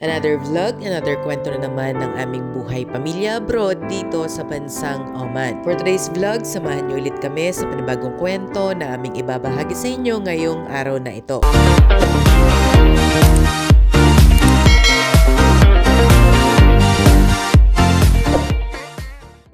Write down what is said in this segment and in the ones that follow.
Another vlog, another kwento na naman ng aming buhay pamilya abroad dito sa bansang Oman. For today's vlog, samahan niyo ulit kami sa panibagong kwento na aming ibabahagi sa inyo ngayong araw na ito.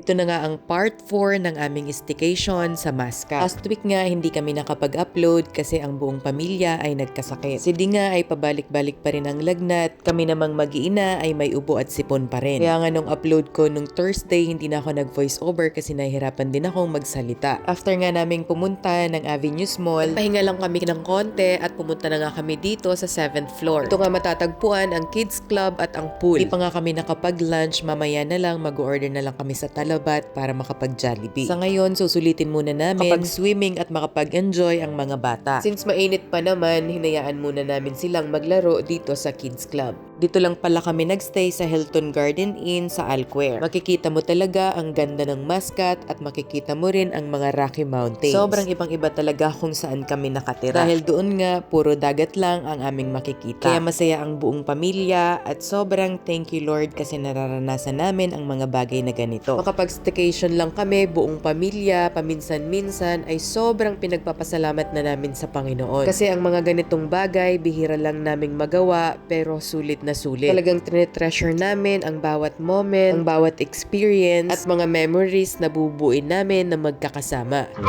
Ito na nga ang part 4 ng aming staycation sa Muscat. Last week nga hindi kami nakapag-upload kasi ang buong pamilya ay nagkasakit. Si Di nga ay pabalik-balik pa rin ang lagnat. Kami namang mag-iina ay may ubo at sipon pa rin. Kaya nga nung upload ko nung Thursday hindi na ako nag-voice over kasi nahihirapan din akong magsalita. After nga naming pumunta ng Avenues Mall, pahinga lang kami ng konti at pumunta na nga kami dito sa 7th floor. Ito nga matatagpuan ang kids club at ang pool. Hindi pa nga kami nakapag-lunch, mamaya na lang mag-order na lang kami sa Talabat para makapag-Jollibee. Sa ngayon, susulitin muna namin kapag-swimming at makapag-enjoy ang mga bata. Since mainit pa naman, hinayaan muna namin silang maglaro dito sa Kids Club. Dito lang pala kami nagstay sa Hilton Garden Inn sa Alquer. Makikita mo talaga ang ganda ng Muscat at makikita mo rin ang mga Rocky Mountains. Sobrang ibang-iba talaga kung saan kami nakatira. Dahil doon nga, puro dagat lang ang aming makikita. Kaya masaya ang buong pamilya at sobrang thank you Lord kasi nararanasan namin ang mga bagay na ganito. Makapag-staycation lang kami, buong pamilya, paminsan-minsan ay sobrang pinagpapasalamat na namin sa Panginoon. Kasi ang mga ganitong bagay, bihira lang naming magawa pero sulit na sulit. Talagang tinetreasure namin ang bawat moment, ang bawat experience, at mga memories na bubuin namin na magkakasama. Das,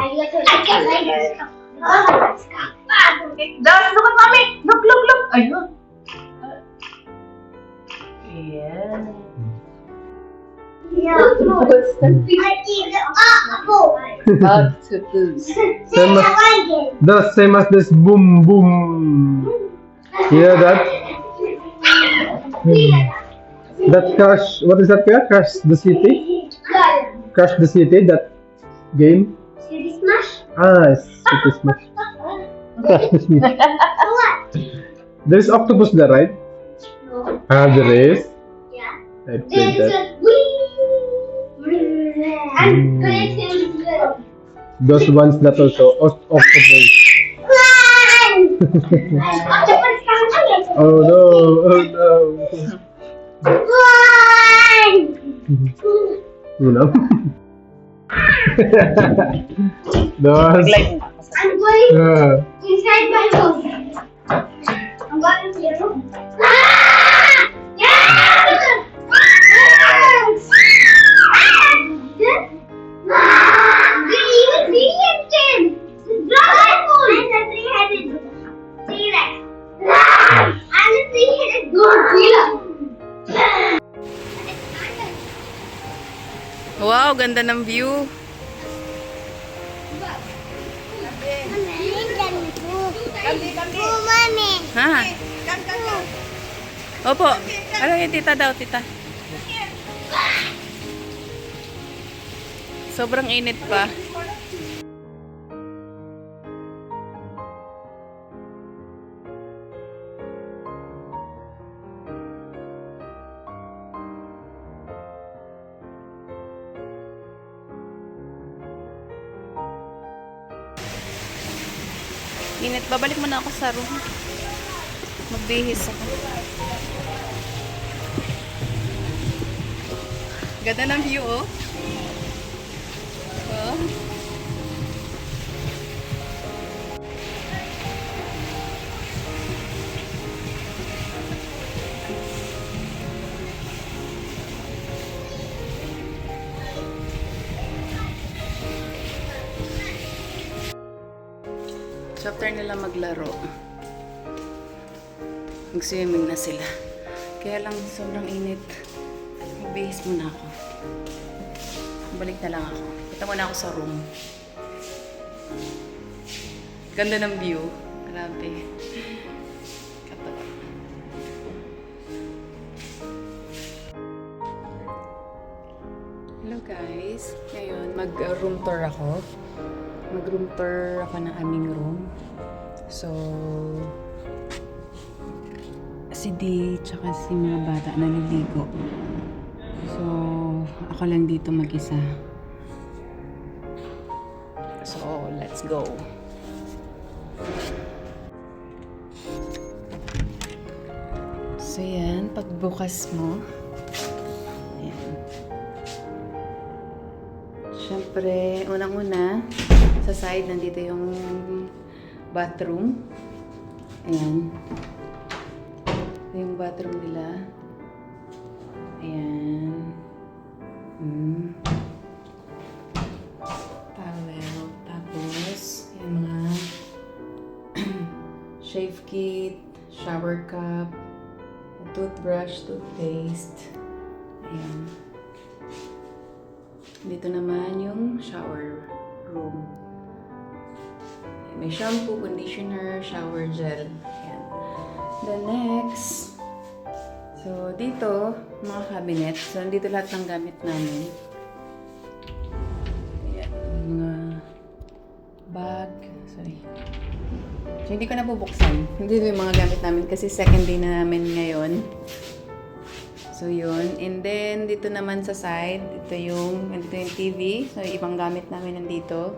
look at mommy! Look, look, look! Ayun! Ayan. Same as this boom boom. Hear that? That crash. What is that? Crash the city. Crash the city. That game. City Smash? Ah, City Smash. Crash the city. There's octopus there, right? No. Ah, there is. Yeah. I played that. And collecting the Those ones that also octopus. Oh no! Oh no! You know? Those. I'm going inside my room. I'm going to your room. Wow, ganda ng view. Ha? Opo. Ano yung tita daw, tita? Sobrang init pa. Init. Babalik muna ako sa room. Magbihis ako. Ganda ng view, oh. Oh. So after nila maglaro, mag-swimming na sila. Kaya lang sobrang init. Magbihis muna ako. Balik na lang ako. Punta muna ako sa room. Ganda ng view. Grabe. Katawa. Hello guys. Ngayon, mag-room tour ako. Mag-room tour ako ng aming room. So, si D tsaka si mga bata naliligo. So, ako lang dito mag-isa. So, let's go. So, So, yan. Pagbukas mo. Ayan. Siyempre, unang-una, sa side, nandito yung bathroom. Ayan. Ito yung bathroom nila. Ayan. Towel. Tapos, yung mga shave kit, shower cup, toothbrush, toothpaste. Ayan. Dito naman yung shower room. May shampoo, conditioner, shower gel. Ayan. Then next, so dito, mga cabinet. So dito lahat ng gamit namin. Ayan. Mga bag. Sorry. So hindi ko na bubuksan. Hindi yung mga gamit namin kasi second day na namin ngayon. So yun. And then dito naman sa side, ito yung TV. So ibang gamit namin nandito.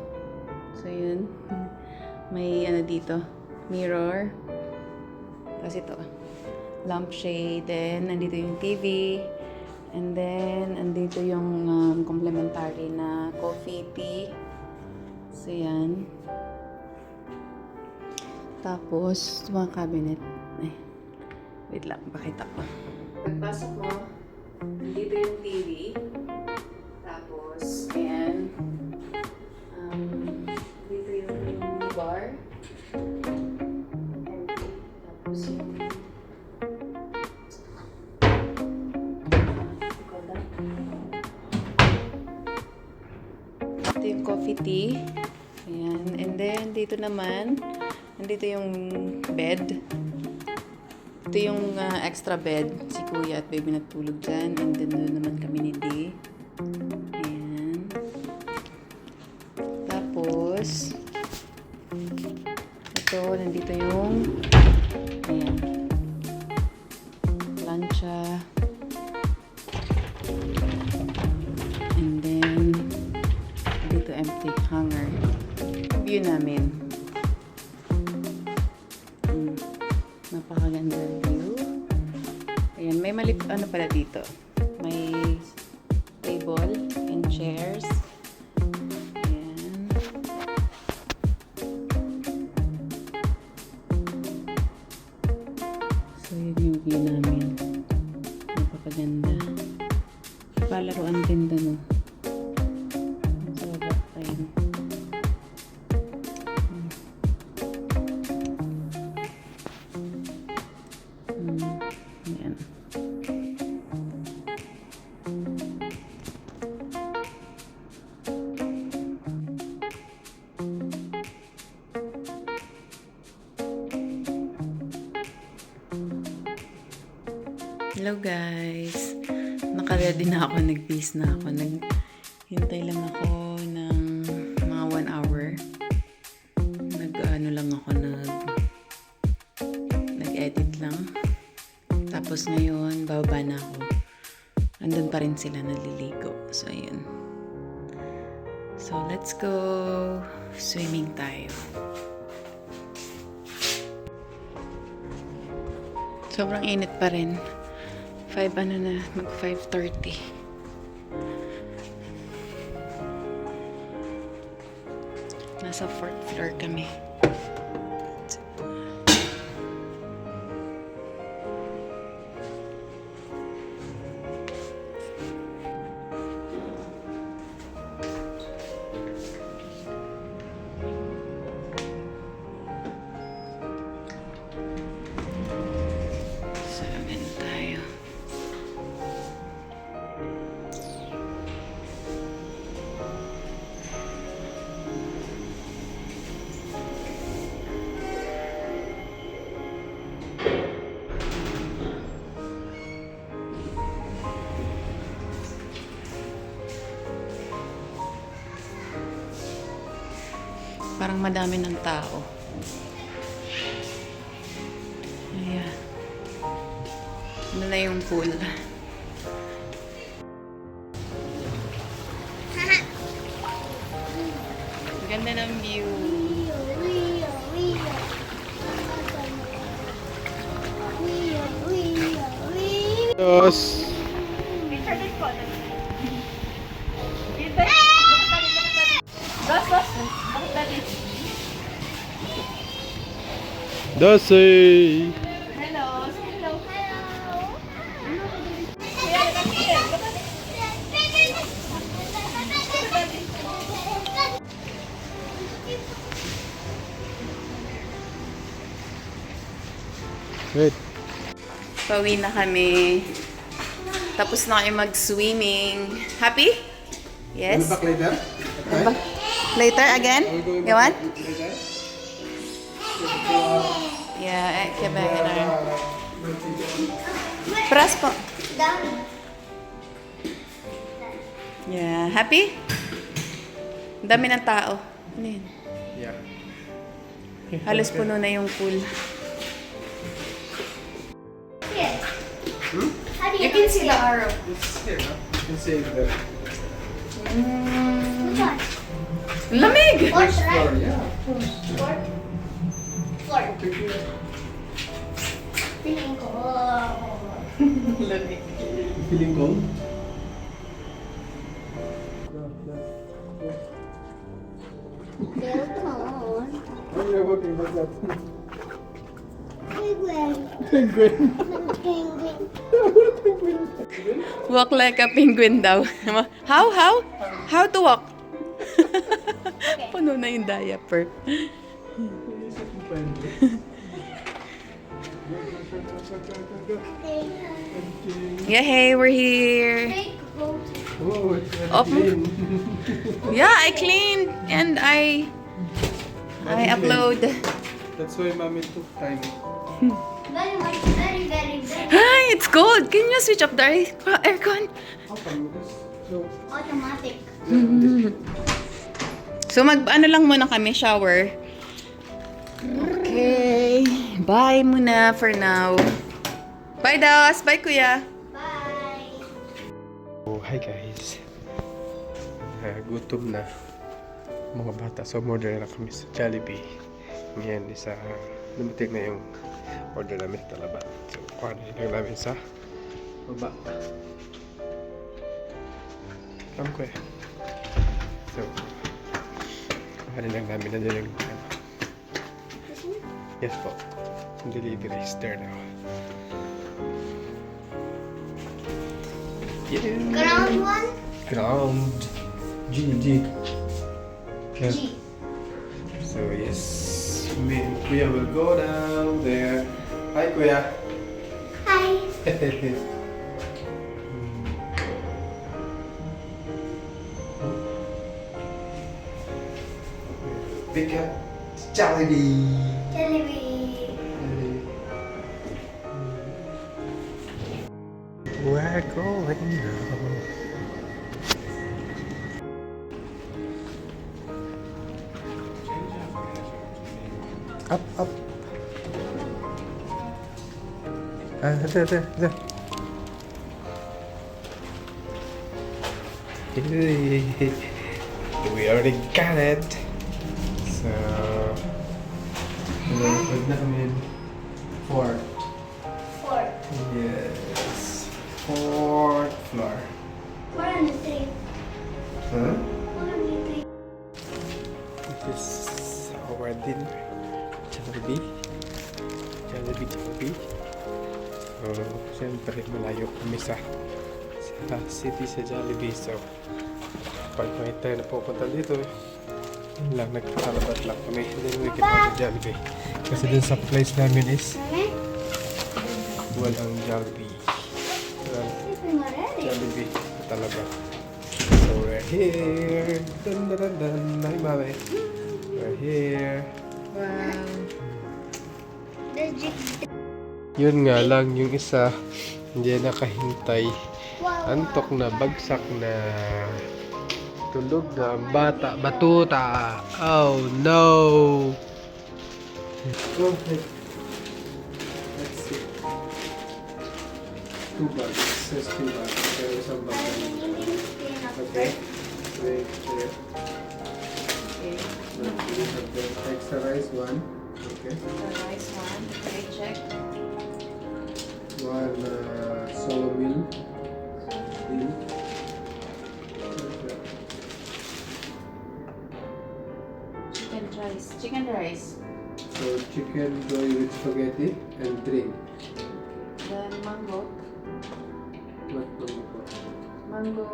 So yun. May ano dito, mirror. Tapos ito, lampshade. Then nandito yung TV. And then andito yung complimentary na coffee, tea. So yan. Tapos, mga cabinet. Wait lang, pakita ko. Pagpasok mo, nandito yung TV. Tapos, ayan. Dito yung bar. Empty. Tapos yung... Ito yung coffee tea. Ayan. And then, dito naman, nandito yung bed. Ito yung extra bed. Si Kuya at Baby natulog dyan. And then doon naman kami ni Dee. Ayan. Tapos, ito, nandito yung ayan. Plancha. And then, dito empty hanger. View namin. Napakaganda view. Ayan, may ano pala dito. May table and chairs. Ayan. So, yun yung view namin. Napakaganda. Palaruan din doon, no? So, ayun. Ayan. Hello guys! Naka-ready na ako, nag-base na ako. Hintay lang ako ng mga 1 hour. Nag-ano lang ako, nag-edit lang. Tapos ngayon, bababa na ako. Andun pa rin sila naliligo. So, ayun. So, let's go swimming tayo. Sobrang init pa rin. 5 ano na, mag 5:30. Nasa 4th floor kami. Parang madami ng tao. Ayan. Ano na yung pool. Ganda ng view. Dos. Doce. Hello. Wait. Pauwi na kami. Tapos na kayo mag-swimming. Happy? Yes? Back later? Later again? You want? Later? Yeah, kabayan. Pras po. Down. Yeah, happy? Ang dami ng tao. Ano yun? Yeah. Halos puno na yung pool. Here. How do You can see the arrow. It's here, no? You can see it there. Which one? Lamig! Fourth, right? Yeah. Fourth. Fourth. Feeling ko. Lamig. Feeling cold? Feel cold. Why are you walking like that? Penguin. Penguin. Penguin. Walk like a penguin daw. How? How to walk? Puno na yung diaper. Yeah, hey, we're here. Big boat. Oh, it's Up. clean. Yeah, I cleaned and I upload. That's why mommy took time. Very much. Very, very, very Hi, it's cold. Can you switch off the aircon? How come this? So, automatic. So ano lang muna kami, shower. Okay. Bye muna for now. Bye, Das. Bye, Kuya. Bye. oh, hi guys. Gutom na mga bata. So, order na kami sa Jollibee. Ngayon, dumating na yung order namin sa talaba. So, kuhanin lang namin sa baba. Alam ko eh. So, kuhanin lang namin na dyan yung yes po. Yung delivery is there now. Yeah. Ground one. Ground. G. Yeah. G. So yes, me and Kuya will go down there. Hi Kuya. Hi. Pick up Jollibee. Jollibee. We're going now. Up. There. We already got it. So, pwede na kami 4. Four. Yes. 4th floor. Four and a three. Huh? Four and a three. This is our dinner. Jollibee. So, siyempre malayo kami sa city sa Jollibee. So, pag may tayo na pupunta dito, yun lang, nagkakalabat lang kami. And then we can go to Jollibee. Kasi dun sa place namin is Mami, walang Jollibee. Walang sleeping already. Jollibee talaga. So we're here. Dun. Hi, mami. We're here. Wow. The jig. Yun nga lang, yung isa hindi nakahintay. Wow. Antok na, bagsak na. Tulog na ang bata. Batuta. Oh no. Okay. Let's see. 2 bags. It says 2 bags. There is a bag. Okay. Wait, here. Okay. We have the extra rice one. Okay. The nice one. Okay, check. one sawmill. Mill. Chicken rice. So chicken joy with spaghetti and drink. Then mango. What mango po? Mango,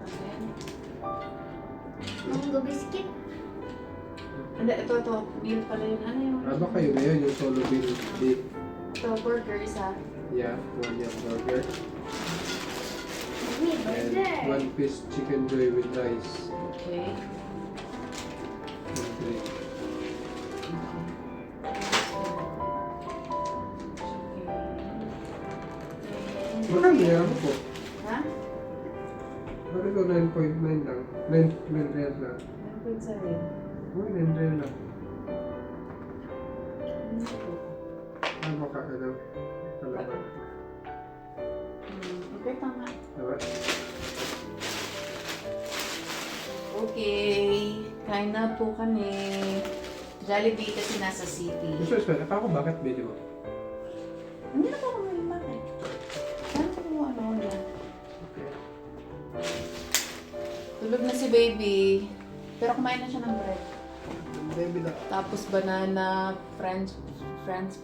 again. Mango biscuit. Hindi, ito. Meal pala yun. Ano yun? Baka yun na yun, yung solo meal beef. Ito, burger, isa. Yeah, one yum burger. Mami, And burger. one piece chicken joy with rice Okay. and drink. Marami yan po. Ha? Bakit ko 9.9 lang? 9 real lang. Ano po yung sabi? Oh, 9 real lang. Ano baka ano? Kalaban. Okay, tama. Diba? Okay. Kain na po kami. Jollibee kasi nasa city. Gusto ko, ako bakit video mo? Hindi na po kami bakit. Saan po ano niya? Okay. Tulog na si baby. Pero kumain na siya ng bread. Baby na. Tapos banana, french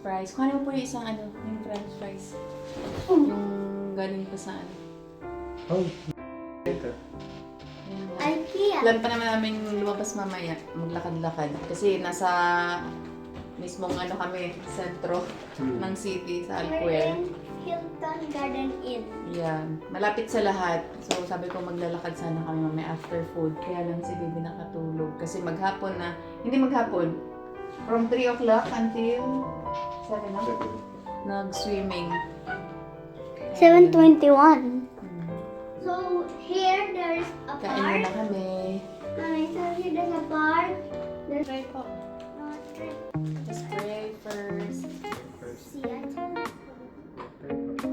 fries. Kung ano po yung isang ano, yung french fries. Yung galing pa sa ano. Oh. Ito. Ayan. IKEA. Plan pa naman namin lumabas mamaya, maglakad-lakad. Kasi nasa mismong ano kami, sentro ng city sa Alcuel. Hilton Garden Inn. Yan. Malapit sa lahat. So sabi ko maglalakad sana kami mamaya after food. Kaya lang si baby nakatulog. Kasi maghapon na, hindi maghapon. From 3 o'clock until 7 na, nag-swimming. 7:21. So here there's a Kain park. na kami. Mommy, so here there's a park. There's Try po. Just pray first. See, I told you. Thank you, Lord.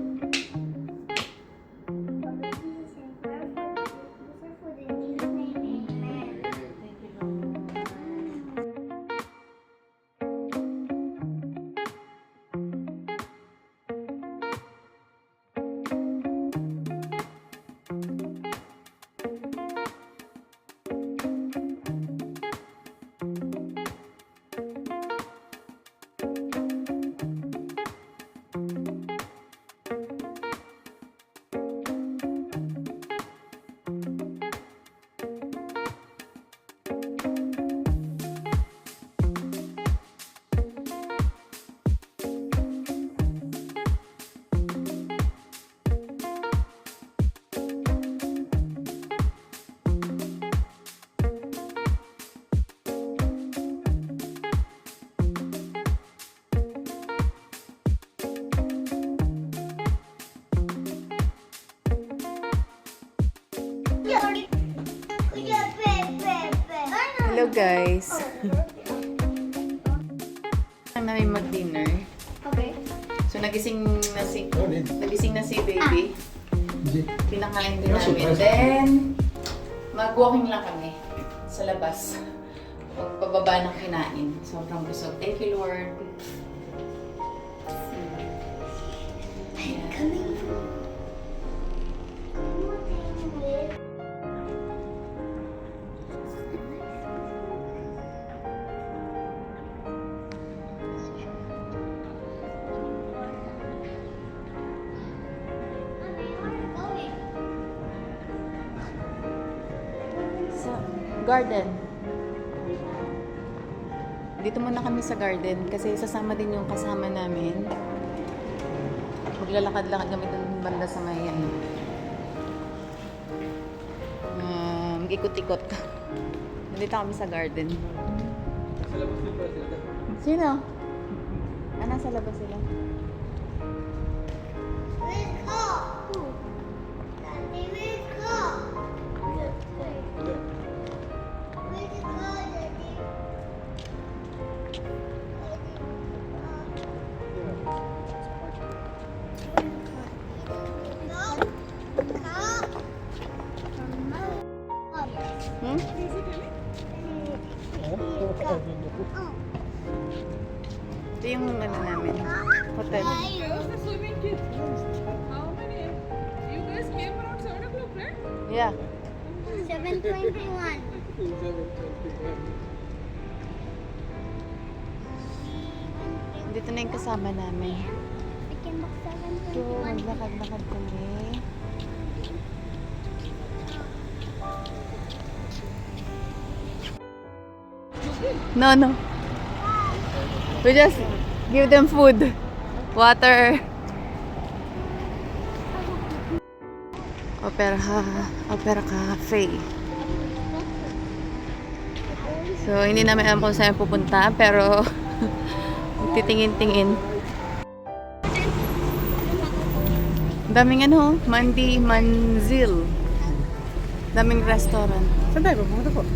Hello guys. Ang namin mag-dinner. Okay. So nagising na si baby. Pinakain din namin. Then mag-walking lang kami sa labas. Pagpababa ng kinain. Sobrang busog. Thank you, Lord. Coming from. Sa garden. Dito muna kami sa garden kasi sasama din yung kasama namin. Maglalakad-lakad kami dun banda sa may ano. Ikot-ikot. Nandito kami sa garden. Sa labas din pala sila. Sino? Ah, nasa labas sila. Hmm? Ito yung ano namin. Hotel. swimming kids. How many? You guys came around 7 o'clock, right? Yeah. 7:21. Dito na yung kasama namin. We came back So, 7:21. maglakad-lakad kami. No, no. We just give them food, water. Opera Cafe. So, hindi namin alam kung saan pupunta, pero titingin-tingin. Daming Manzil. Daming restaurant. Saan tayo? Pumunta po.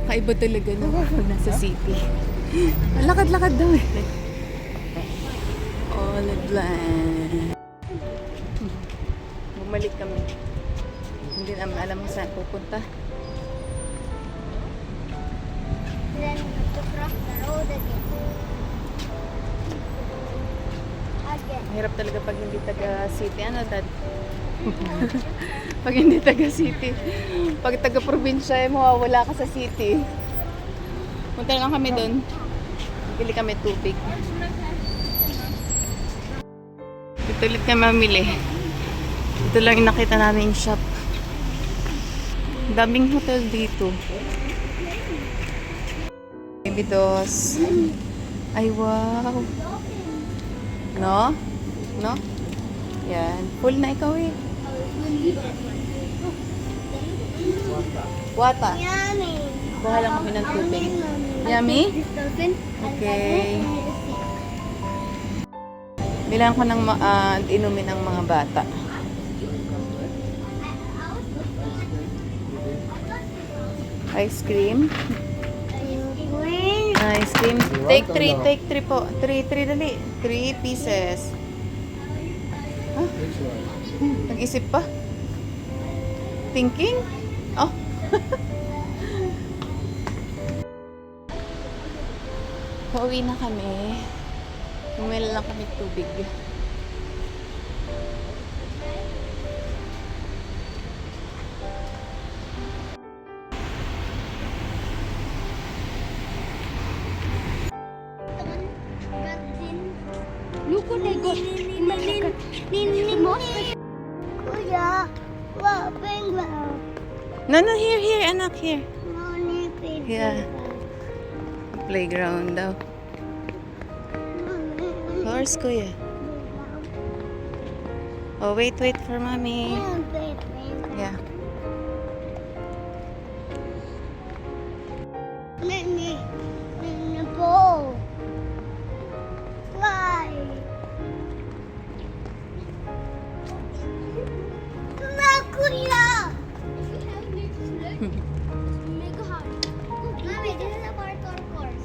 Kakaiba talaga no, pag nasa city. Lakad-lakad daw eh. All blank. Bumalik kami. Hindi namin alam kung saan pupunta. Then we have to cross the road again. Mahirap talaga pag hindi taga-city. Ano, Dad? Pag hindi taga-city. Pag taga-probinsya, mawawala ka sa city. Punta lang kami doon. Bili kami tubig. Dito ulit kami mamili. Ito lang yung nakita namin shop. Daming hotel dito. Baby dos. Ay, wow. No? No? Yan. Full na ikaw eh. Wata. Yummy. Kuha lang kami ng tubig. Yummy? Dolphin. Okay. Bilang ko ng inumin ng mga bata. Ice cream. Ice cream. Take 3 po. 3 dali. 3 pieces. Huh? Nag-isip pa? Thinking? Oh. Pauwi na kami. Bumili lang kami tubig. Luko na go. Kuya, wapeng ba? No, here, anak, here. Money, baby. Yeah. Playground daw. Horse, kuya. Oh, wait for mommy. Yeah. Nini, po. Fly. Na, kuya. Mami, this is a parkour course.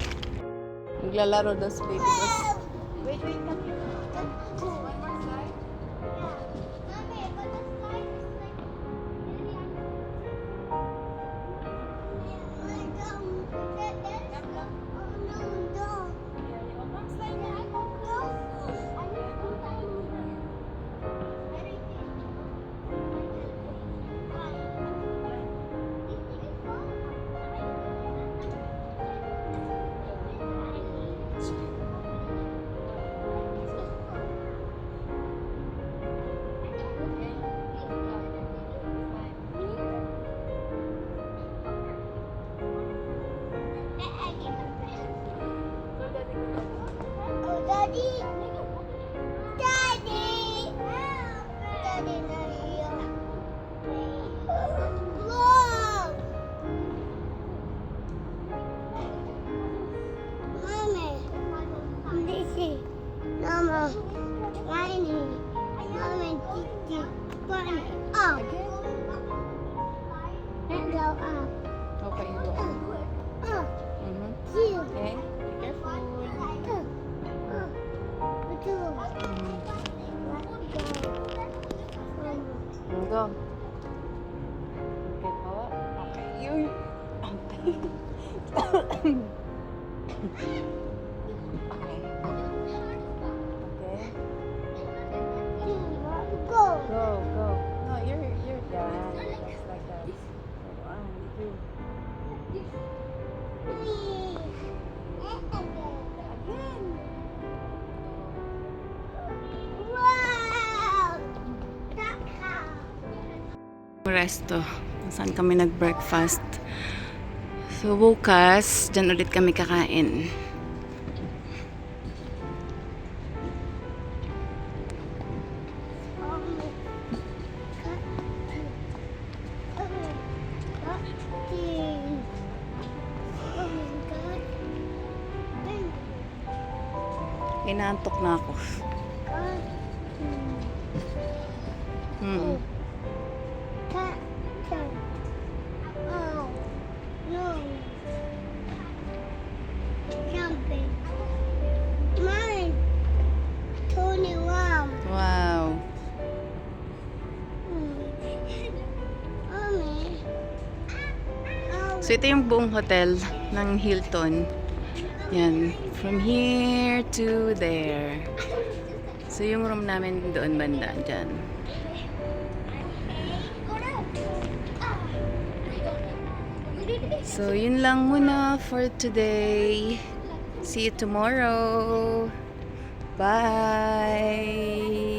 Naglalaro daw si baby boss. Wait, come here. One more slide? Yeah. Mami, but the slide is like really Daddy! Daddy! Daddy na here. Look! Mommy! This is Mama. Tiny. Mommy, Titi. Bunny. Up. And go up. Okay, go. Up. Mhm. Two. Okay. Careful. Go. Okay po. Okay. Yun. Okay. Okay. Okay. resto. Kung saan kami nag-breakfast. So, bukas, dyan ulit kami kakain. Inaantok na ako. Wow. So, ito yung buong hotel ng Hilton. Yan. From here to there. So, yung room namin doon banda. Dyan. So, yun lang muna for today. See you tomorrow. Bye!